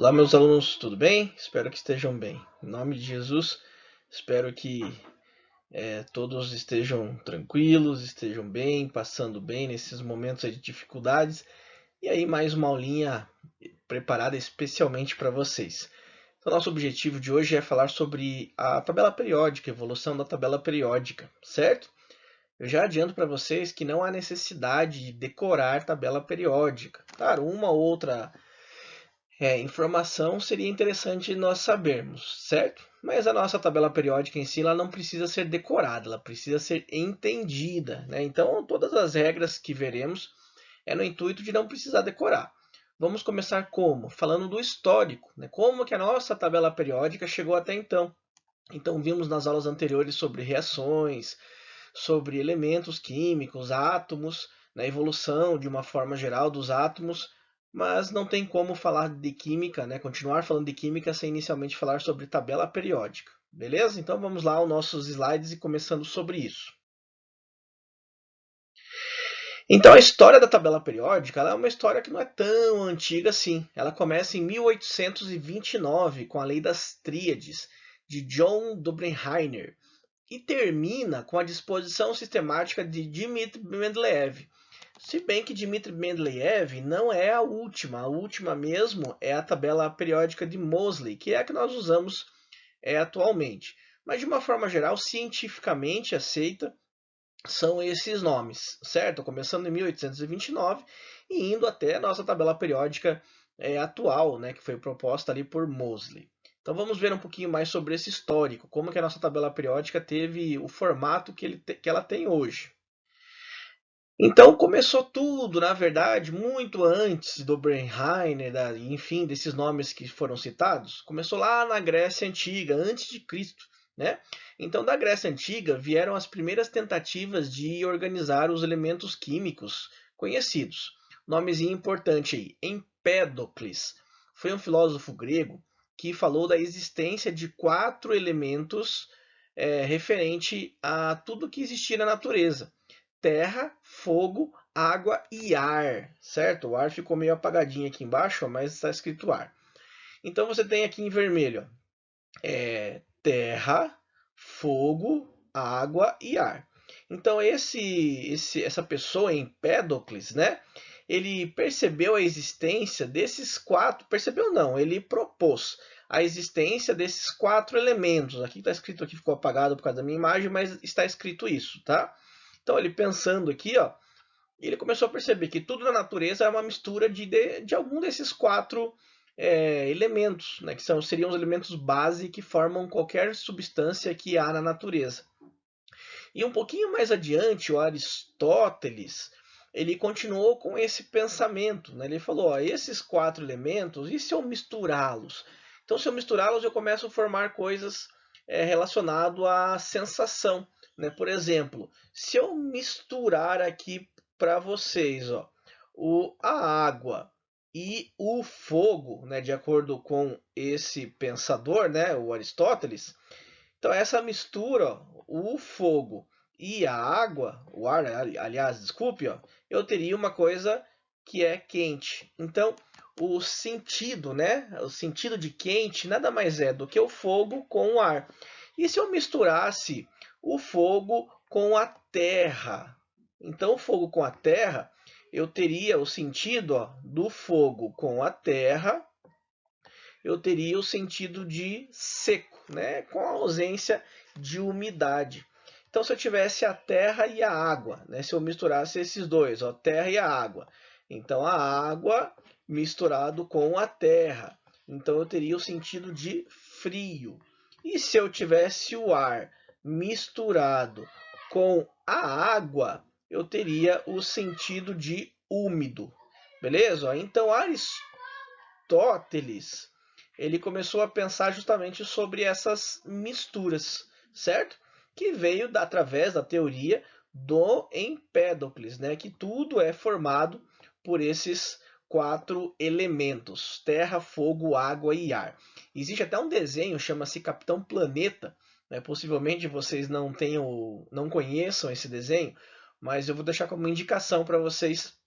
Olá, meus alunos, tudo bem? Espero que estejam bem. Em nome de Jesus, espero que todos estejam tranquilos, estejam bem, passando bem nesses momentos aí de dificuldades. E aí, mais uma aulinha preparada especialmente para vocês. Então, nosso objetivo de hoje é falar sobre a tabela periódica, evolução da tabela periódica, certo? Eu já adianto para vocês que não há necessidade de decorar tabela periódica. Claro, uma ou outra informação seria interessante nós sabermos, certo? Mas a nossa tabela periódica em si ela não precisa ser decorada, ela precisa ser entendida, né? Então, todas as regras que veremos é no intuito de não precisar decorar. Vamos começar como? Falando do histórico, né? Como que a nossa tabela periódica chegou até então. Então, vimos nas aulas anteriores sobre reações, sobre elementos químicos, átomos, na evolução de uma forma geral dos átomos, mas não tem como falar de química, né? Continuar falando de química sem inicialmente falar sobre tabela periódica. Beleza? Então vamos lá aos nossos slides e começando sobre isso. Então a história da tabela periódica é uma história que não é tão antiga assim. Ela começa em 1829 com a Lei das Tríades de John Dobrenheiner e termina com a disposição sistemática de Dmitry Mendeleev. Se bem que Dmitry Mendeleev não é a última mesmo é a tabela periódica de Moseley, que é a que nós usamos atualmente. Mas de uma forma geral, cientificamente aceita são esses nomes, certo? Começando em 1829 e indo até a nossa tabela periódica atual, né, que foi proposta ali por Moseley. Então vamos ver um pouquinho mais sobre esse histórico, como que a nossa tabela periódica teve o formato que ela tem hoje. Então começou tudo, na verdade, muito antes do Oppenheimer, enfim, desses nomes que foram citados. Começou lá na Grécia Antiga, antes de Cristo, né? Então da Grécia Antiga vieram as primeiras tentativas de organizar os elementos químicos conhecidos. Nomezinho importante aí, Empédocles. Foi um filósofo grego que falou da existência de 4 elementos referente a tudo que existia na natureza: terra, fogo, água e ar, certo? O ar ficou meio apagadinho aqui embaixo, mas está escrito ar. Então você tem aqui em vermelho terra, fogo, água e ar. Então essa pessoa, Empédocles, né? Ele percebeu a existência desses 4. Percebeu não? Ele propôs a existência desses 4 elementos. Aqui está escrito, aqui ficou apagado por causa da minha imagem, mas está escrito isso, tá? Então ele pensando aqui, ó, ele começou a perceber que tudo na natureza é uma mistura de algum desses 4 elementos, né, que seriam os elementos base que formam qualquer substância que há na natureza. E um pouquinho mais adiante, o Aristóteles ele continuou com esse pensamento, né? Ele falou: ó, esses 4 elementos, e se eu misturá-los? Então, se eu misturá-los, eu começo a formar coisas relacionado à sensação, né? Por exemplo, se eu misturar aqui para vocês, ó, a água e o fogo, né, de acordo com esse pensador, né, o Aristóteles, então essa mistura, ó, o fogo e a água, o ar, aliás, desculpe, ó, eu teria uma coisa que é quente. Então, o sentido, né? O sentido de quente nada mais é do que o fogo com o ar. E se eu misturasse o fogo com a terra? Então, o fogo com a terra, eu teria o sentido, ó, do fogo com a terra, eu teria o sentido de seco, né? Com a ausência de umidade. Então, se eu tivesse a terra e a água, né? Se eu misturasse esses dois, a terra e a água, então a água misturado com a terra, então eu teria o sentido de frio. E se eu tivesse o ar misturado com a água, eu teria o sentido de úmido. Beleza? Então Aristóteles ele começou a pensar justamente sobre essas misturas, certo? Que veio através da teoria do Empédocles, né? Que tudo é formado por esses 4 elementos: terra, fogo, água e ar. Existe até um desenho, chama-se Capitão Planeta, né? Possivelmente vocês não conheçam esse desenho, mas eu vou deixar como indicação para vocês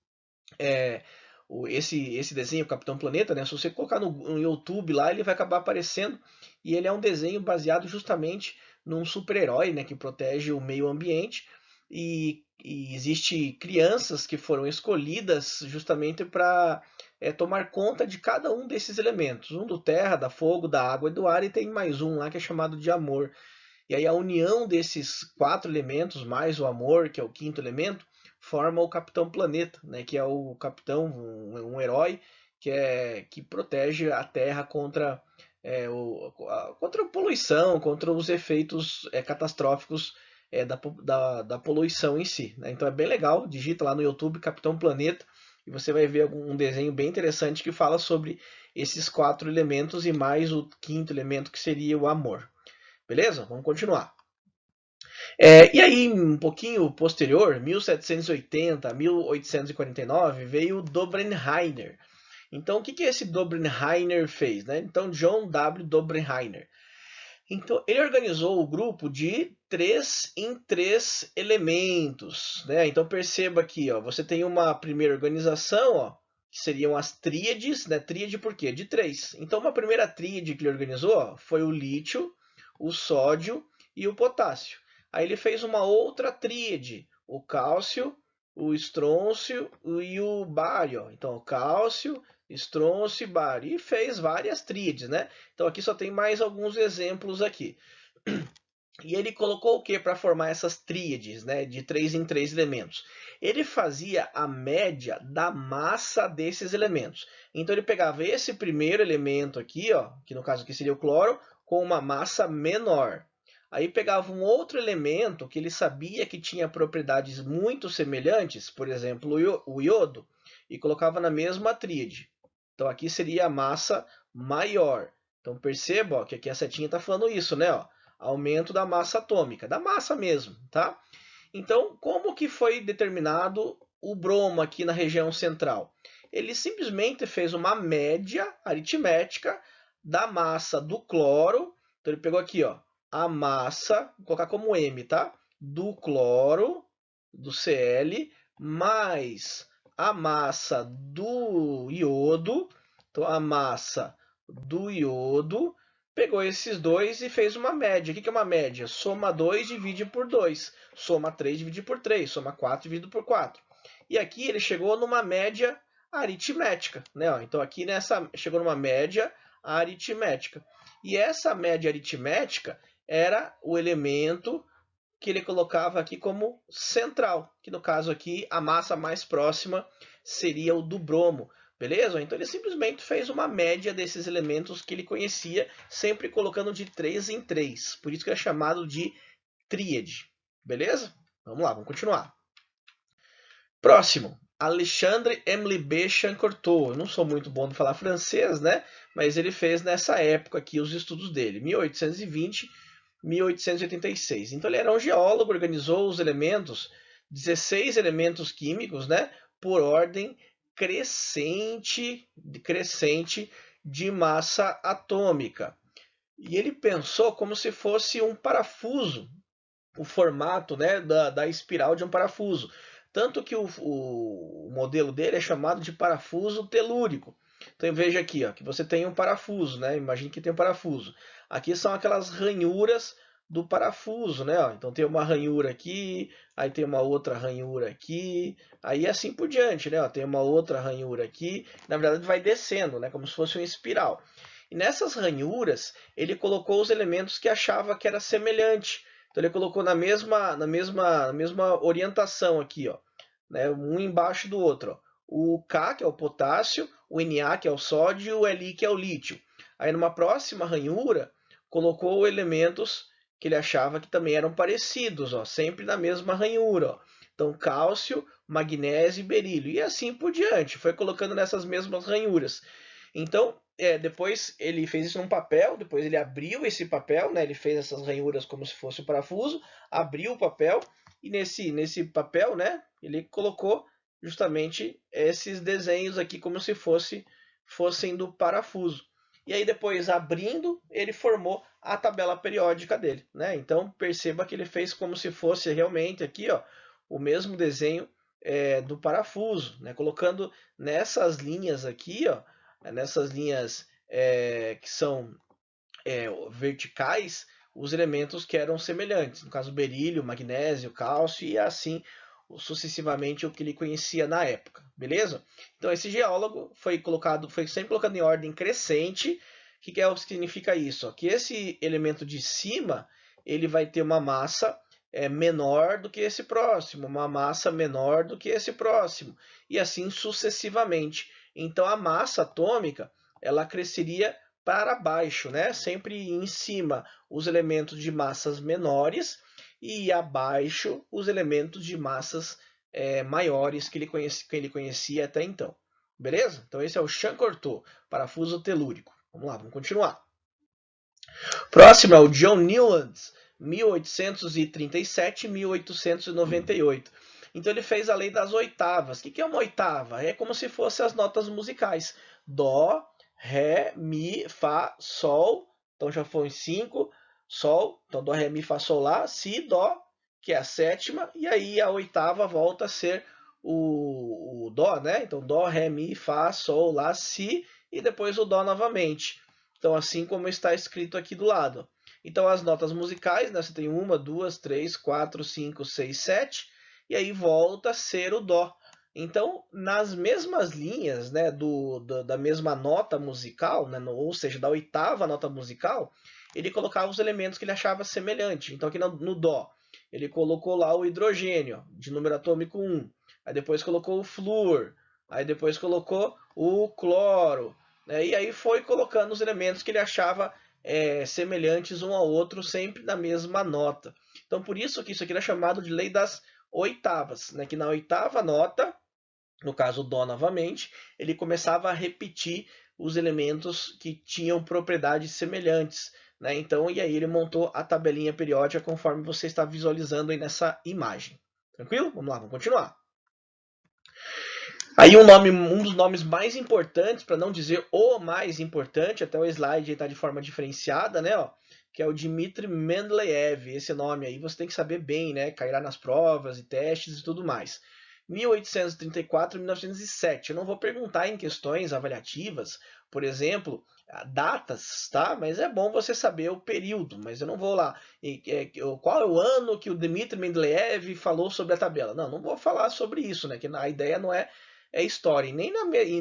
esse desenho, Capitão Planeta, né? Se você colocar no YouTube lá, ele vai acabar aparecendo. E ele é um desenho baseado justamente num super-herói, né? Que protege o meio ambiente. E existe crianças que foram escolhidas justamente para tomar conta de cada um desses elementos. Um do terra, da fogo, da água e do ar. E tem mais um lá que é chamado de amor. E aí a união desses 4 elementos, mais o amor, que é o quinto elemento, forma o Capitão Planeta, né? Que é o capitão, um herói que protege a Terra contra, contra a poluição, contra os efeitos catastróficos da poluição em si, né? Então é bem legal, digita lá no YouTube Capitão Planeta e você vai ver um desenho bem interessante que fala sobre esses 4 elementos e mais o quinto elemento que seria o amor. Beleza? Vamos continuar. E aí, um pouquinho posterior, 1780 a 1849, veio o Dobrenheiner. Então, o que esse Dobrenheiner fez? Né? Então, John W. Dobrenheiner. Então, ele organizou o grupo de 3 em 3 elementos. Né? Então, perceba aqui, ó, você tem uma primeira organização, ó, que seriam as tríades. Né? Tríade por quê? De 3. Então, uma primeira tríade que ele organizou ó, foi o lítio, o sódio e o potássio. Aí ele fez uma outra tríade, o cálcio, o estrôncio e o bário. Então, o cálcio, estrôncio e bário. E fez várias tríades, né? Então, aqui só tem mais alguns exemplos aqui. E ele colocou o que para formar essas tríades, né, de 3 em 3 elementos? Ele fazia a média da massa desses elementos. Então ele pegava esse primeiro elemento aqui, ó, que no caso aqui seria o cloro, com uma massa menor. Aí pegava um outro elemento que ele sabia que tinha propriedades muito semelhantes, por exemplo, o iodo, e colocava na mesma tríade. Então aqui seria a massa maior. Então perceba ó, que aqui a setinha está falando isso, né? Ó, aumento da massa atômica, da massa mesmo, tá? Então, como que foi determinado o bromo aqui na região central? Ele simplesmente fez uma média aritmética da massa do cloro. Então ele pegou aqui, ó, a massa, vou colocar como M, tá? Do cloro, do Cl, mais a massa do iodo. Então a massa do iodo pegou esses dois e fez uma média. O que é uma média? Soma 2, divide por 2. Soma 3, divide por 3. Soma 4, divide por 4. E aqui ele chegou numa média aritmética. Né? Então aqui chegou numa média aritmética. E essa média aritmética era o elemento que ele colocava aqui como central, que no caso aqui a massa mais próxima seria o do bromo. Beleza? Então ele simplesmente fez uma média desses elementos que ele conhecia, sempre colocando de 3 em 3. Por isso que é chamado de tríade. Beleza? Vamos lá, vamos continuar. Próximo. Alexandre Mlibe Chancortot. Eu não sou muito bom de falar francês, né? Mas ele fez nessa época aqui os estudos dele, 1820 1886. Então ele era um geólogo, organizou os elementos, 16 elementos químicos, né, por ordem crescente de massa atômica. E ele pensou como se fosse um parafuso, o formato, né, da espiral de um parafuso. Tanto que o modelo dele é chamado de parafuso telúrico. Então veja aqui, ó, que você tem um parafuso, né? Imagine que tem um parafuso. Aqui são aquelas ranhuras do parafuso, né? Ó, então tem uma ranhura aqui, aí tem uma outra ranhura aqui, aí assim por diante, né? Ó, tem uma outra ranhura aqui. Na verdade vai descendo, né? Como se fosse uma espiral. E nessas ranhuras ele colocou os elementos que achava que era semelhante. Então ele colocou na mesma orientação aqui, ó, né? Um embaixo do outro, ó. O K, que é o potássio, o Na, que é o sódio, e o Li, que é o lítio. Aí numa próxima ranhura, colocou elementos que ele achava que também eram parecidos, ó, sempre na mesma ranhura. Ó. Então cálcio, magnésio e berílio. E assim por diante, foi colocando nessas mesmas ranhuras. Então, depois ele fez isso num papel, depois ele abriu esse papel, né? Ele fez essas ranhuras como se fosse um parafuso, abriu o papel e nesse papel, né? Ele colocou justamente esses desenhos aqui como se fossem do parafuso. E aí depois abrindo, ele formou a tabela periódica dele, né? Então perceba que ele fez como se fosse realmente aqui, ó, o mesmo desenho do parafuso, né? Colocando nessas linhas aqui, ó, nessas linhas que são verticais, os elementos que eram semelhantes, no caso berílio, magnésio, cálcio e assim sucessivamente o que ele conhecia na época, beleza? Então esse geólogo foi sempre colocado em ordem crescente. O que significa isso? Que esse elemento de cima ele vai ter uma massa menor do que esse próximo, uma massa menor do que esse próximo, e assim sucessivamente. Então a massa atômica ela cresceria para baixo, né? Sempre em cima os elementos de massas menores e abaixo os elementos de massas maiores que ele conhecia até então. Beleza? Então esse é o Champcortot, parafuso telúrico. Vamos lá, vamos continuar. Próximo é o John Newlands, 1837 1898. Então ele fez a lei das oitavas. O que é uma oitava? É como se fossem as notas musicais. Dó, Ré, Mi, Fá, Sol. Então já foi 5. Sol, então Dó, Ré, Mi, Fá, Sol, Lá. Si, Dó, que é a sétima. E aí a oitava volta a ser o Dó, né? Então Dó, Ré, Mi, Fá, Sol, Lá, Si. E depois o Dó novamente. Então assim como está escrito aqui do lado. Então as notas musicais, né? Você tem 1, 2, 3, 4, 5, 6, 7. E aí volta a ser o Dó. Então, nas mesmas linhas, né, da mesma nota musical, né, ou seja, da oitava nota musical, ele colocava os elementos que ele achava semelhante. Então, aqui no Dó, ele colocou lá o hidrogênio, de número atômico 1. Aí depois colocou o flúor. Aí depois colocou o cloro. Né, e aí foi colocando os elementos que ele achava semelhantes um ao outro, sempre na mesma nota. Então, por isso que isso aqui era chamado de lei das oitavas, né? Que na oitava nota, no caso o Dó novamente, ele começava a repetir os elementos que tinham propriedades semelhantes, né? Então, e aí ele montou a tabelinha periódica conforme você está visualizando aí nessa imagem. Tranquilo? Vamos lá, vamos continuar. Aí um dos nomes mais importantes, para não dizer o mais importante, até o slide está de forma diferenciada, né? Ó, que é o Dmitry Mendeleev. Esse nome aí você tem que saber bem, né? Cairá nas provas e testes e tudo mais. 1834 e 1907. Eu não vou perguntar em questões avaliativas, por exemplo, datas, tá? Mas é bom você saber o período, mas eu não vou lá. Qual é o ano que o Dmitry Mendeleev falou sobre a tabela? Não, não vou falar sobre isso, né? Que a ideia não é história. E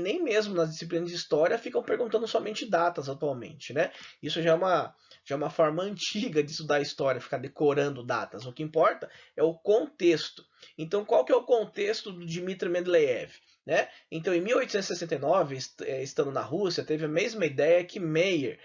nem mesmo nas disciplinas de história ficam perguntando somente datas atualmente, né? Isso já é uma forma antiga de estudar história, ficar decorando datas. O que importa é o contexto. Então, qual que é o contexto do Dmitry Mendeleev? Né? Então, em 1869, estando na Rússia, teve a mesma ideia que Meyer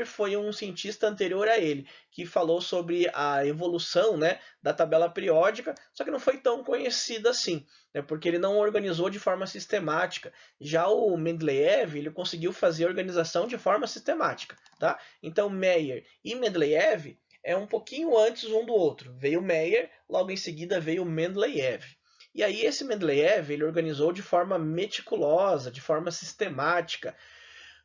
foi um cientista anterior a ele, que falou sobre a evolução, né, da tabela periódica, só que não foi tão conhecida assim, né, porque ele não organizou de forma sistemática. Já o Mendeleev ele conseguiu fazer a organização de forma sistemática. Tá? Então, Meyer e Mendeleev é um pouquinho antes um do outro. Veio Meyer, logo em seguida veio Mendeleev. E aí esse Mendeleev ele organizou de forma meticulosa, de forma sistemática,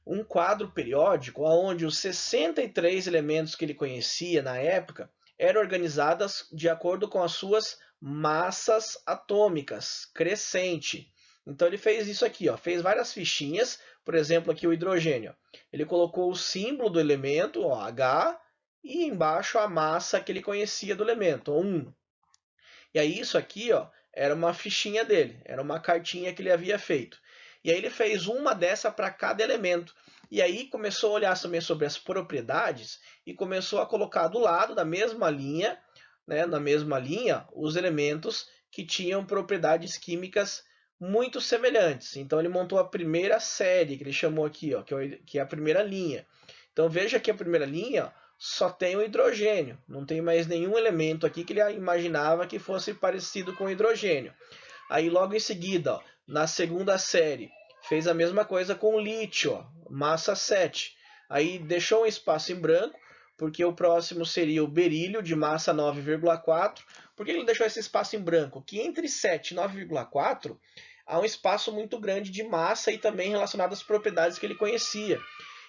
um quadro periódico onde os 63 elementos que ele conhecia na época eram organizados de acordo com as suas massas atômicas, crescente. Então ele fez isso aqui, ó, fez várias fichinhas, por exemplo, aqui o hidrogênio. Ele colocou o símbolo do elemento, ó, H, e embaixo a massa que ele conhecia do elemento, 1. E aí isso aqui, ó, era uma fichinha dele, era uma cartinha que ele havia feito. E aí ele fez uma dessa para cada elemento. E aí começou a olhar também sobre as propriedades e começou a colocar do lado da mesma linha, né, na mesma linha, os elementos que tinham propriedades químicas muito semelhantes. Então ele montou a primeira série, que ele chamou aqui, ó, que é a primeira linha. Então veja que a primeira linha só tem o hidrogênio, não tem mais nenhum elemento aqui que ele imaginava que fosse parecido com o hidrogênio. Aí logo em seguida, ó, na segunda série, fez a mesma coisa com o lítio, ó, massa 7. Aí deixou um espaço em branco, porque o próximo seria o berílio, de massa 9,4. Por que ele deixou esse espaço em branco? Que entre 7 e 9,4 há um espaço muito grande de massa e também relacionado às propriedades que ele conhecia.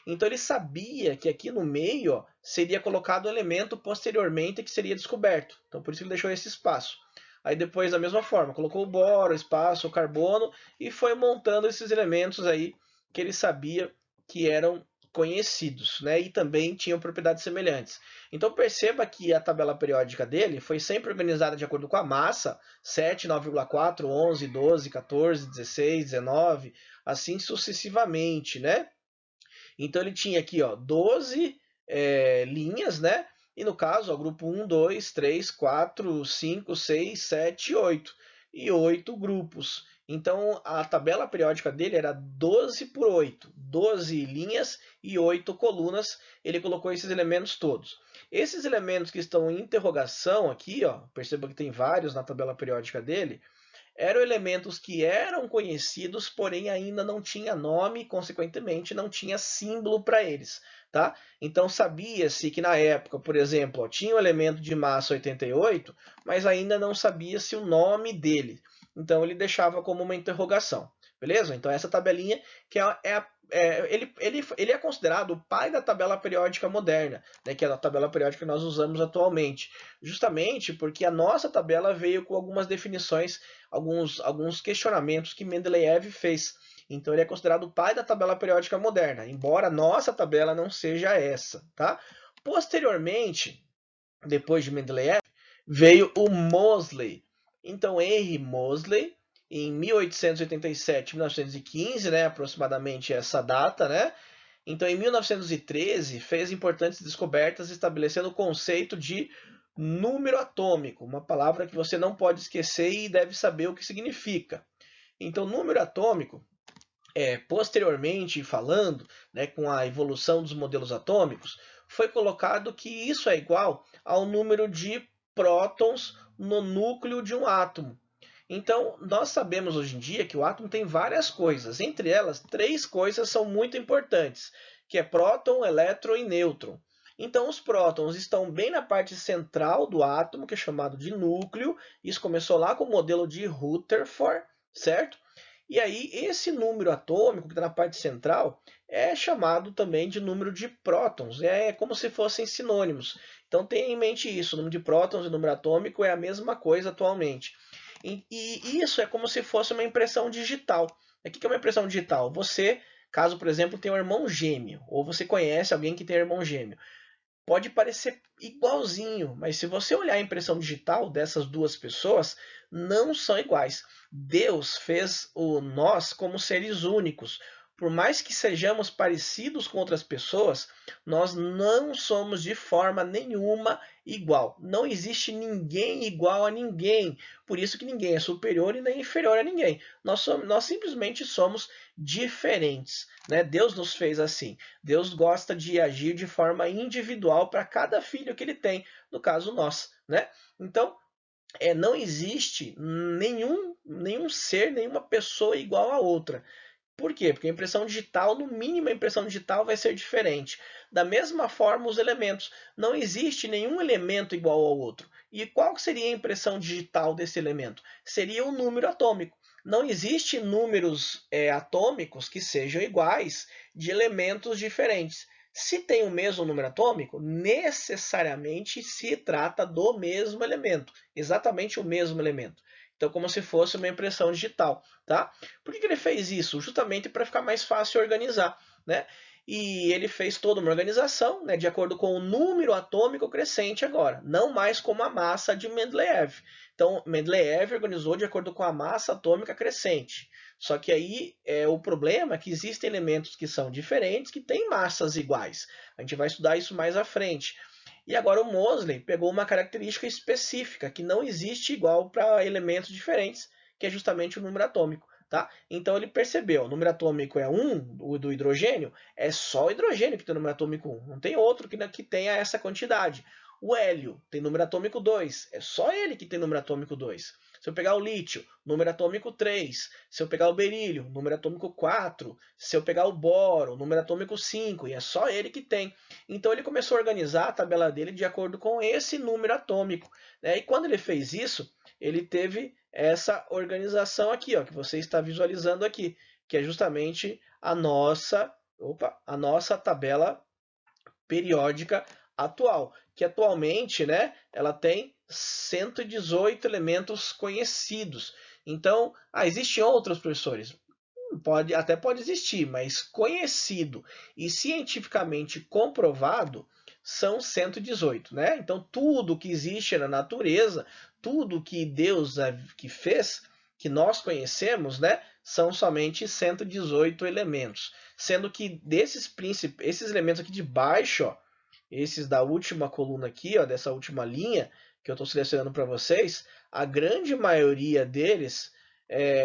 Então ele sabia que aqui no meio ó, seria colocado o elemento posteriormente que seria descoberto. Então por isso ele deixou esse espaço. Aí depois, da mesma forma, colocou o boro, o espaço, o carbono e foi montando esses elementos aí que ele sabia que eram conhecidos, né? E também tinham propriedades semelhantes. Então perceba que a tabela periódica dele foi sempre organizada de acordo com a massa, 7, 9,4, 11, 12, 14, 16, 19, assim sucessivamente, né? Então ele tinha aqui, ó, 12 linhas, né? E no caso, ó, grupo 1, 2, 3, 4, 5, 6, 7, 8. E 8 grupos. Então a tabela periódica dele era 12 por 8, 12 linhas e 8 colunas. Ele colocou esses elementos todos. Esses elementos que estão em interrogação aqui, ó, perceba que tem vários na tabela periódica dele, eram elementos que eram conhecidos, porém ainda não tinha nome, consequentemente não tinha símbolo para eles, tá? Então sabia-se que na época, por exemplo, ó, tinha o elemento de massa 88, mas ainda não sabia-se o nome dele. Então ele deixava como uma interrogação, beleza? Então essa tabelinha que ele é considerado o pai da tabela periódica moderna, né, que é a tabela periódica que nós usamos atualmente, justamente porque a nossa tabela veio com algumas definições, alguns questionamentos que Mendeleev fez. Então ele é considerado o pai da tabela periódica moderna, embora a nossa tabela não seja essa, tá? Posteriormente, depois de Mendeleev, veio o Moseley. Então Henry Moseley, em 1887, 1915, né, aproximadamente essa data, né? Então, em 1913, fez importantes descobertas estabelecendo o conceito de número atômico, uma palavra que você não pode esquecer e deve saber o que significa. Então, número atômico, posteriormente falando, né, com a evolução dos modelos atômicos, foi colocado que isso é igual ao número de prótons no núcleo de um átomo. Então, nós sabemos hoje em dia que o átomo tem várias coisas. Entre elas, 3 coisas são muito importantes, que é próton, elétron e nêutron. Então, os prótons estão bem na parte central do átomo, que é chamado de núcleo. Isso começou lá com o modelo de Rutherford, certo? E aí, esse número atômico, que está na parte central, é chamado também de número de prótons. É como se fossem sinônimos. Então, tenha em mente isso. O número de prótons e o número atômico é a mesma coisa atualmente. E isso é como se fosse uma impressão digital. O que é uma impressão digital? Você, caso, por exemplo, tenha um irmão gêmeo, ou você conhece alguém que tem um irmão gêmeo, pode parecer igualzinho, mas se você olhar a impressão digital dessas duas pessoas, não são iguais. Deus fez nós como seres únicos. Por mais que sejamos parecidos com outras pessoas, nós não somos de forma nenhuma igual. Não existe ninguém igual a ninguém. Por isso que ninguém é superior e nem inferior a ninguém. Nós simplesmente somos diferentes, né? Deus nos fez assim. Deus gosta de agir de forma individual para cada filho que ele tem, no caso nós, né? Então, não existe nenhum ser, nenhuma pessoa igual a outra. Por quê? Porque a impressão digital, no mínimo, a impressão digital vai ser diferente. Da mesma forma, os elementos. Não existe nenhum elemento igual ao outro. E qual seria a impressão digital desse elemento? Seria o número atômico. Não existe números atômicos que sejam iguais de elementos diferentes. Se tem o mesmo número atômico, necessariamente se trata do mesmo elemento, exatamente o mesmo elemento. Então, como se fosse uma impressão digital, tá? Por que ele fez isso? Justamente para ficar mais fácil organizar, né? E ele fez toda uma organização, né, de acordo com o número atômico crescente agora, não mais como a massa de Mendeleev. Então, Mendeleev organizou de acordo com a massa atômica crescente. Só que aí o problema é que existem elementos que são diferentes, que têm massas iguais. A gente vai estudar isso mais à frente. E agora o Moseley pegou uma característica específica que não existe igual para elementos diferentes, que é justamente o número atômico. Tá? Então ele percebeu, o número atômico é 1, o do hidrogênio, é só o hidrogênio que tem o número atômico 1, não tem outro que tenha essa quantidade. O hélio tem número atômico 2, é só ele que tem número atômico 2. Se eu pegar o lítio, número atômico 3. Se eu pegar o berílio, número atômico 4. Se eu pegar o boro, número atômico 5. E é só ele que tem. Então ele começou a organizar a tabela dele de acordo com esse número atômico, né? E quando ele fez isso, ele teve essa organização aqui, ó, que você está visualizando aqui, que é justamente a nossa tabela periódica atual, que atualmente, né, ela tem 118 elementos conhecidos. Então, existem outros, professores? Até pode existir, mas conhecido e cientificamente comprovado são 118, né? Então, tudo que existe na natureza, tudo que Deus que fez, que nós conhecemos, né, são somente 118 elementos, sendo que esses elementos aqui de baixo, ó, esses da última coluna aqui, ó, dessa última linha que eu estou selecionando para vocês, a grande maioria deles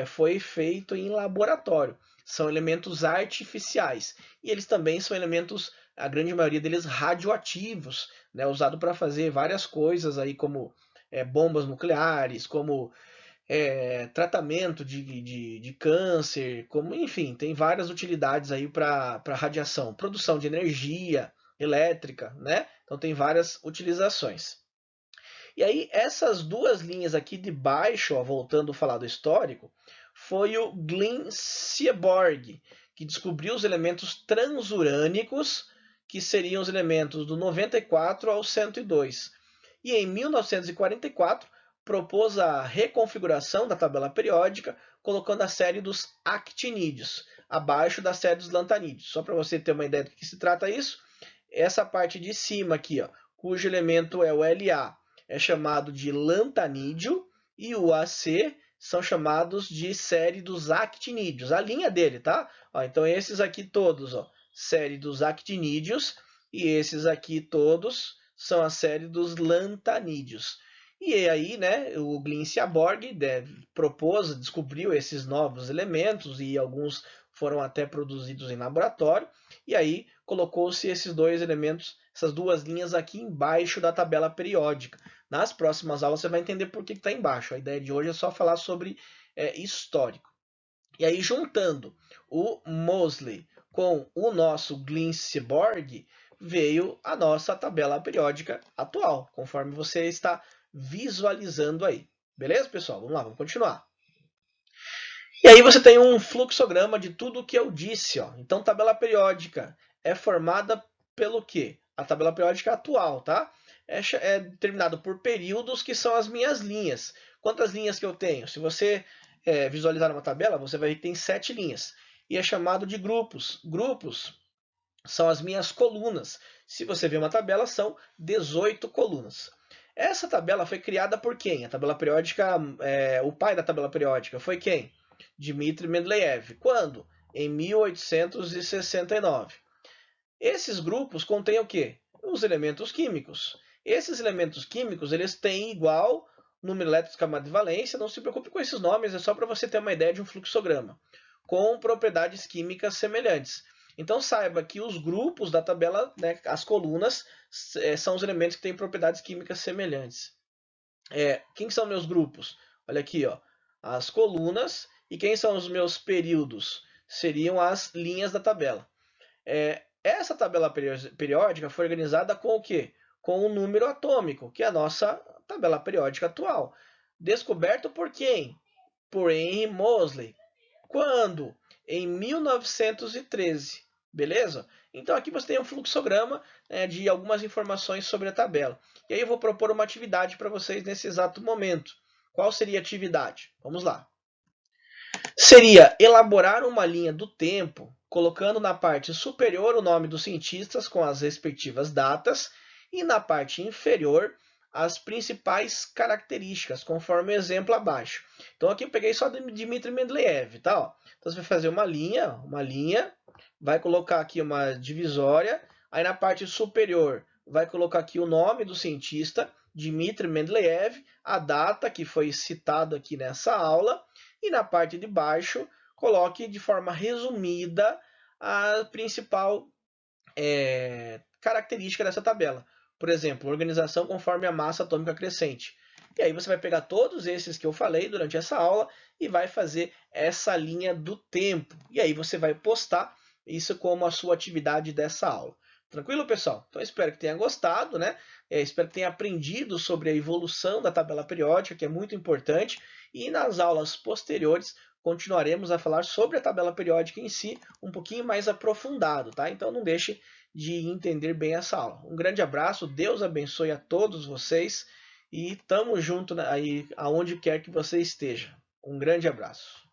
foi feito em laboratório. São elementos artificiais. E eles também são elementos, a grande maioria deles, radioativos, né, usado para fazer várias coisas aí, como bombas nucleares, como tratamento de câncer, como, enfim, tem várias utilidades aí para radiação, produção de energia elétrica, né? Então tem várias utilizações. E aí, essas duas linhas aqui de baixo, ó, voltando a falar do histórico, foi o Glenn Seaborg, que descobriu os elementos transurânicos, que seriam os elementos do 94 ao 102. E em 1944, propôs a reconfiguração da tabela periódica, colocando a série dos actinídeos, abaixo da série dos lantanídeos. Só para você ter uma ideia do que se trata isso, essa parte de cima aqui, ó, cujo elemento é o La, é chamado de lantanídeo, e o AC são chamados de série dos actinídeos, a linha dele, tá? Ó, então esses aqui todos, ó, série dos actinídeos, e esses aqui todos são a série dos lantanídeos. E aí, né, o Glenn Seaborg propôs, descobriu esses novos elementos, e alguns foram até produzidos em laboratório, e aí colocou-se esses dois elementos, essas duas linhas aqui embaixo da tabela periódica. Nas próximas aulas você vai entender por que está embaixo. A ideia de hoje é só falar sobre histórico. E aí, juntando o Moseley com o nosso Glenn Seaborg, veio a nossa tabela periódica atual, conforme você está visualizando aí. Beleza, pessoal? Vamos lá, vamos continuar. E aí você tem um fluxograma de tudo o que eu disse. Ó. Então, tabela periódica é formada pelo quê? A tabela periódica atual, tá? É determinado por períodos, que são as minhas linhas. Quantas linhas que eu tenho? Se você visualizar uma tabela, você vai ver que tem 7 linhas. E é chamado de grupos. Grupos são as minhas colunas. Se você ver uma tabela, são 18 colunas. Essa tabela foi criada por quem? A tabela periódica, o pai da tabela periódica foi quem? Dmitry Mendeleev. Quando? Em 1869. Esses grupos contêm o quê? Os elementos químicos. Esses elementos químicos, eles têm igual número elétrico camada de valência. Não se preocupe com esses nomes, é só para você ter uma ideia de um fluxograma, com propriedades químicas semelhantes. Então saiba que os grupos da tabela, né, as colunas, são os elementos que têm propriedades químicas semelhantes. Quem são meus grupos? Olha aqui, ó, as colunas. E quem são os meus períodos? Seriam as linhas da tabela. Essa tabela periódica foi organizada com o quê? Com o número atômico, que é a nossa tabela periódica atual. Descoberto por quem? Por Henry Moseley. Quando? Em 1913. Beleza? Então aqui você tem um fluxograma de algumas informações sobre a tabela. E aí eu vou propor uma atividade para vocês nesse exato momento. Qual seria a atividade? Vamos lá. Seria elaborar uma linha do tempo, colocando na parte superior o nome dos cientistas com as respectivas datas e na parte inferior as principais características, conforme o exemplo abaixo. Então aqui eu peguei só Dmitry Mendeleev, tá? Então você vai fazer uma linha, vai colocar aqui uma divisória, aí na parte superior vai colocar aqui o nome do cientista, Dmitry Mendeleev, a data que foi citada aqui nessa aula, e na parte de baixo coloque de forma resumida a principal característica dessa tabela. Por exemplo, organização conforme a massa atômica crescente. E aí você vai pegar todos esses que eu falei durante essa aula e vai fazer essa linha do tempo. E aí você vai postar isso como a sua atividade dessa aula. Tranquilo, pessoal? Então espero que tenha gostado, né? Espero que tenha aprendido sobre a evolução da tabela periódica, que é muito importante. E nas aulas posteriores continuaremos a falar sobre a tabela periódica em si, um pouquinho mais aprofundado, tá? Então não deixe de entender bem essa aula. Um grande abraço, Deus abençoe a todos vocês e tamo junto aí aonde quer que você esteja. Um grande abraço.